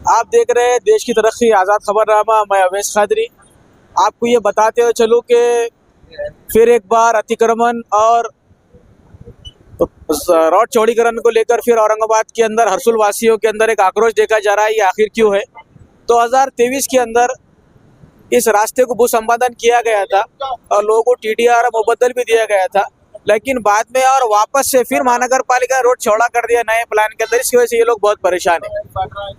आप देख रहे हैं देश की तरक्की आज़ाद खबरनामा। मैं अवैस कादरी आपको ये बताते हुए चलूँ कि फिर एक बार अतिक्रमण और रोड चौड़ीकरण को लेकर फिर औरंगाबाद के अंदर हर्सुल वासियों के अंदर एक आक्रोश देखा जा रहा है। ये आखिर क्यों है? 2023 के अंदर इस रास्ते को भू संपादन किया गया था और लोगों को टीडीआर मुबद्दल भी दिया गया था, लेकिन बाद में और वापस से फिर महानगर पालिका रोड चौड़ा कर दिया नए प्लान के अंदर। इसकी वजह से ये लोग बहुत परेशान हैं।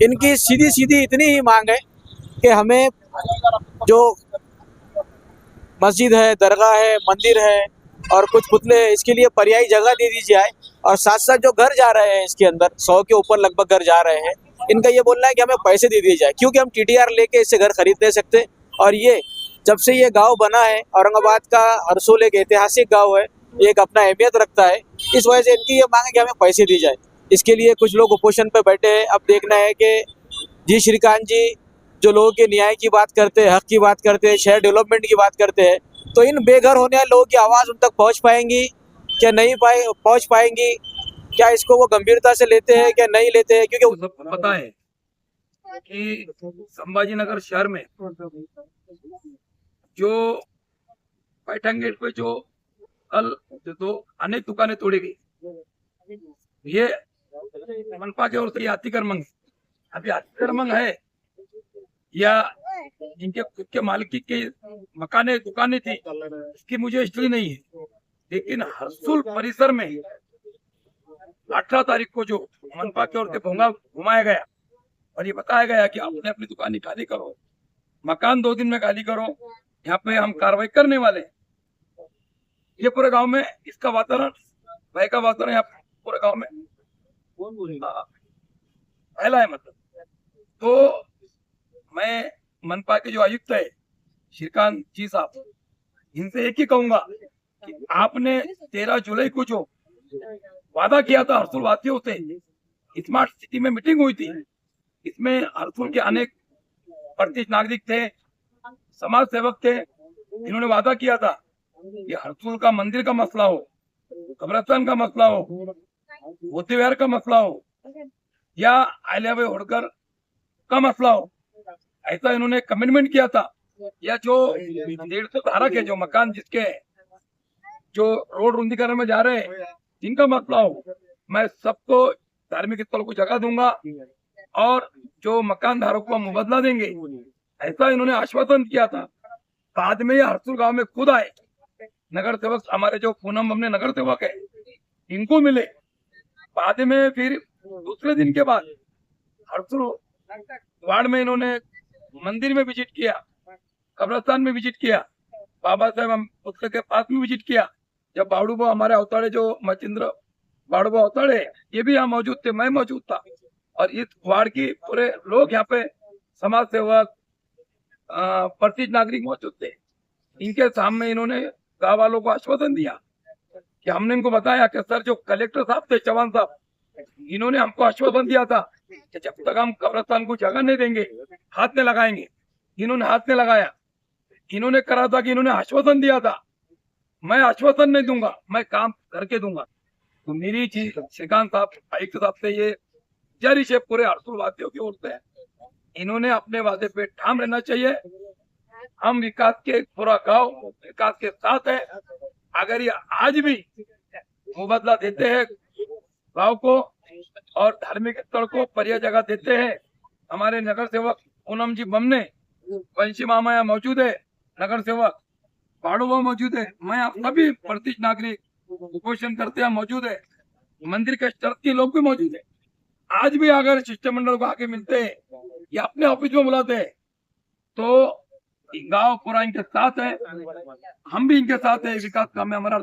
इनकी सीधी सीधी इतनी ही मांग है कि हमें जो मस्जिद है, दरगाह है, मंदिर है और कुछ पुतले हैं, इसके लिए पर्यायी जगह दे दी जाए। और साथ साथ जो घर जा रहे हैं इसके अंदर 100 के ऊपर लगभग घर जा रहे हैं, इनका ये बोलना है कि हमें पैसे दे दिए जाए, क्योंकि हम टीडीआर लेके इससे घर खरीद नहीं सकते। और ये जब से ये गांव बना है, औरंगाबाद का हरसूल एक ऐतिहासिक गांव है, ये एक अपना अहमियत रखता है। इस वजह से इनकी ये मांग है कि हमें पैसे दी जाए। इसके लिए कुछ लोग उपोषण पे बैठे हैं। अब देखना है कि जी श्रीकांत जी जो लोगों के न्याय की बात करते हैं, हक की बात करते हैं, शहर डेवलपमेंट की बात करते हैं, तो इन बेघर होने वाले लोगों की आवाज़ उन तक पहुंच पाएंगी क्या नहीं पहुंच पाएंगी? क्या इसको वो गंभीरता से लेते हैं क्या नहीं लेते हैं? क्योंकि सबको पता है कि संभाजीनगर शहर में जो पैठन गेट पे जो कल जो अनेक दुकानें तोड़ी गई, ये मनपा की ओर से अतिक्रमण अभी अतिक्रमण है या इनके खुद के मालिकी के मकाने दुकानें थी, इसकी मुझे हिस्ट्री नहीं है। लेकिन हरसुल परिसर में 18 तारीख को जो मनपा की ओर से भोंगा घुमाया गया और ये बताया गया कि अपने अपनी दुकानें खाली करो, मकान 2 दिन में खाली करो, यहाँ पे हम कार्रवाई करने वाले हैं। ये पूरे गांव में इसका वातावरण, भय का वातावरण यहाँ पूरे गांव में फैला है। मतलब तो मैं मनपा के जो आयुक्त है श्रीकांत जी साहब, इनसे एक ही कहूंगा कि आपने 13 जुलाई को जो वादा किया था हरसुल वासियों से, स्मार्ट सिटी में मीटिंग हुई थी, इसमें हरसुल के अनेक प्रतिष्ठित नागरिक थे, समाज सेवक थे, इन्होंने वादा किया था कि हरसुल का मंदिर का मसला हो, कब्रिस्तान का मसला हो, बुद्ध विहार का मसला हो या अहिल्याबाई होळकर का मसला हो, ऐसा इन्होंने कमिटमेंट किया था। या जो 150 धारक है, जो मकान जिसके जो रोड रुंदीकरण में जा रहे हैं, जिनका मसला हो, मैं सबको धार्मिक स्थल को जगह दूंगा और जो मकान धारक को मुबदला देंगे, ऐसा इन्होंने आश्वासन किया था। बाद में ये हरसुल गांव में खुद आए, नगर सेवक हमारे जो पूनम हमने नगर सेवक है इनको मिले। बाद में फिर दूसरे दिन के बाद हरसुल वार्ड में इन्होंने मंदिर में विजिट किया, कब्रिस्तान में विजिट किया, बाबा साहेब पुस्तक के पास में विजिट किया। जब बावड़ूबा हमारे अवताड़े जो मचिंद्र बावड़ूबा अवताड़े, ये भी यहाँ मौजूद थे, मैं मौजूद था। और इस वार्ड की पूरे लोग यहाँ पे समाज सेवक प्रतिष्ठित नागरिक मौजूद थे। इनके सामने इन्होंने गाँव वालों को आश्वासन दिया कि हमने इनको बताया कि सर जो कलेक्टर साहब थे चौहान साहब, इन्होंने हमको आश्वासन दिया था कि जब तक हम कब्रिस्तान को जगह नहीं देंगे हाथ में लगाएंगे। इन्होंने हाथ में लगाया, इन्होंने करा था कि इन्होंने आश्वासन दिया था, मैं आश्वासन नहीं दूंगा, मैं काम करके दूंगा। तो मेरी चीज श्रीकांत साहब आयुक्त साहब से ये गुजारिश है पूरे हरसुल वासियों की ओर से, इन्होंने अपने वादे पे ठाम रहना चाहिए। हम विकास के पूरा गांव विकास के साथ है। अगर ये आज भी मुबदला देते हैं गांव को और धार्मिक स्थल को पर्याय जगह देते हैं, हमारे नगर सेवक पूनम जी बमने, वंशी मामा यहाँ मौजूद है, नगर सेवक बाड़ूबा मौजूद है, मैं आप सभी प्रतिष्ठित नागरिक उपोषण करते हैं मौजूद है, मंदिर के ट्रस्टी लोग भी मौजूद है। आज भी अगर शिष्टमंडल को आके मिलते हैं या अपने ऑफिस में बुलाते हैं तो गांव पूरा इनके साथ है, हम भी इनके साथ है, विकास काम में हमारा।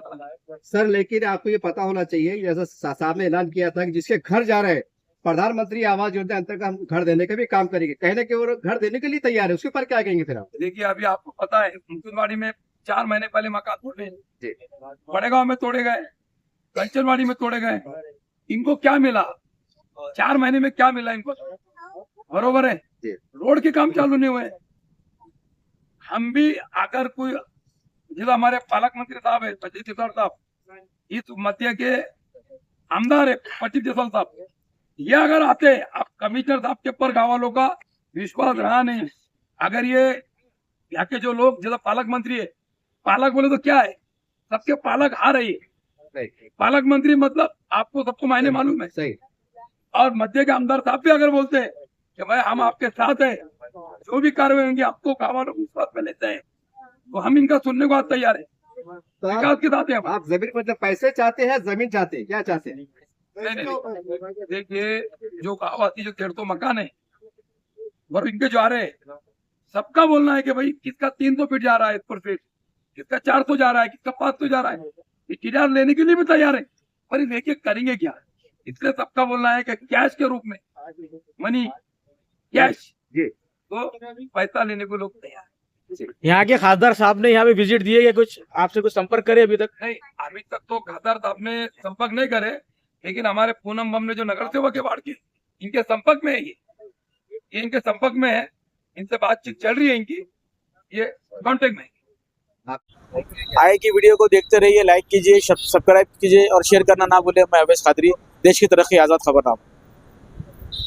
सर लेकिन आपको ये पता होना चाहिए, जैसा साहब ने ऐलान किया था कि जिसके घर जा रहे हैं प्रधानमंत्री आवास योजना अंतर्गत हम घर देने का भी काम करेंगे, कहने के वो घर देने के लिए तैयार है, उसके ऊपर क्या कहेंगे फिर आप? देखिए अभी आपको पता है मुकुंदवाड़ी में 4 महीने पहले मकान तोड़े, बड़े गांव में तोड़े गए, कंचनवाड़ी में तोड़े गए, इनको क्या मिला? 4 महीने में क्या मिला इनको? बरोबर है, रोड के काम चालू नहीं हुए। हम भी अगर कोई जैसे हमारे पालक मंत्री साहब है पच्चीस साहब, इस मध्य के आमदार है पच्चीस साहब, ये अगर आते अब कमिश्नर साहब के ऊपर गाँव वालों का विश्वास रहा नहीं, अगर ये यहाँ के जो लोग जैसा पालक मंत्री है, पालक बोले तो क्या है, सबके पालक आ रही है। सही पालक मंत्री मतलब आपको सबको मायने मालूम है। सही और मध्य के आमदार साहब भी अगर बोलते हैं कि भाई हम आपके साथ है, जो भी कार्रवाई होंगी आपको गाँव वालों को विश्वास में लेते हैं, तो हम इनका सुनने को आज तैयार है। तो विकास के साथ है हम। आप जमीन मतलब पैसे चाहते हैं, जमीन चाहते हैं, क्या चाहते हैं? नहीं। देखिए जो गाँववासी जो 150 मकान है और इनके जो आ रहे हैं, सबका बोलना है कि भाई किसका 300 फीट जा रहा है स्क्वायर फीट, किसका 400 जा रहा है, किसका 500 जा रहा है, ये ठेकेदार लेने के लिए भी तैयार है, पर ये लेके करेंगे क्या? इसलिए सबका बोलना है कि कैश के रूप में, मनी कैश, जी तो पैसा लेने को लोग तैयार है। यहाँ के खासदार साहब ने यहाँ पे विजिट दिए या कुछ आपसे कुछ संपर्क करे अभी तक? नहीं, अभी तक तो खासदार साहब ने संपर्क नहीं करे, लेकिन हमारे पूनम बम ने जो नगर सेवक है वार्ड के, इनके संपर्क में है, ये इनके संपर्क में है, इनसे बातचीत चल रही है इनकी, ये कांटेक्ट में है। आए की वीडियो को देखते रहिए, लाइक कीजिए, सब्सक्राइब कीजिए और शेयर करना ना भूलें। मैं अवैस कादरी, देश की तरक्की आज़ाद खबरनामा।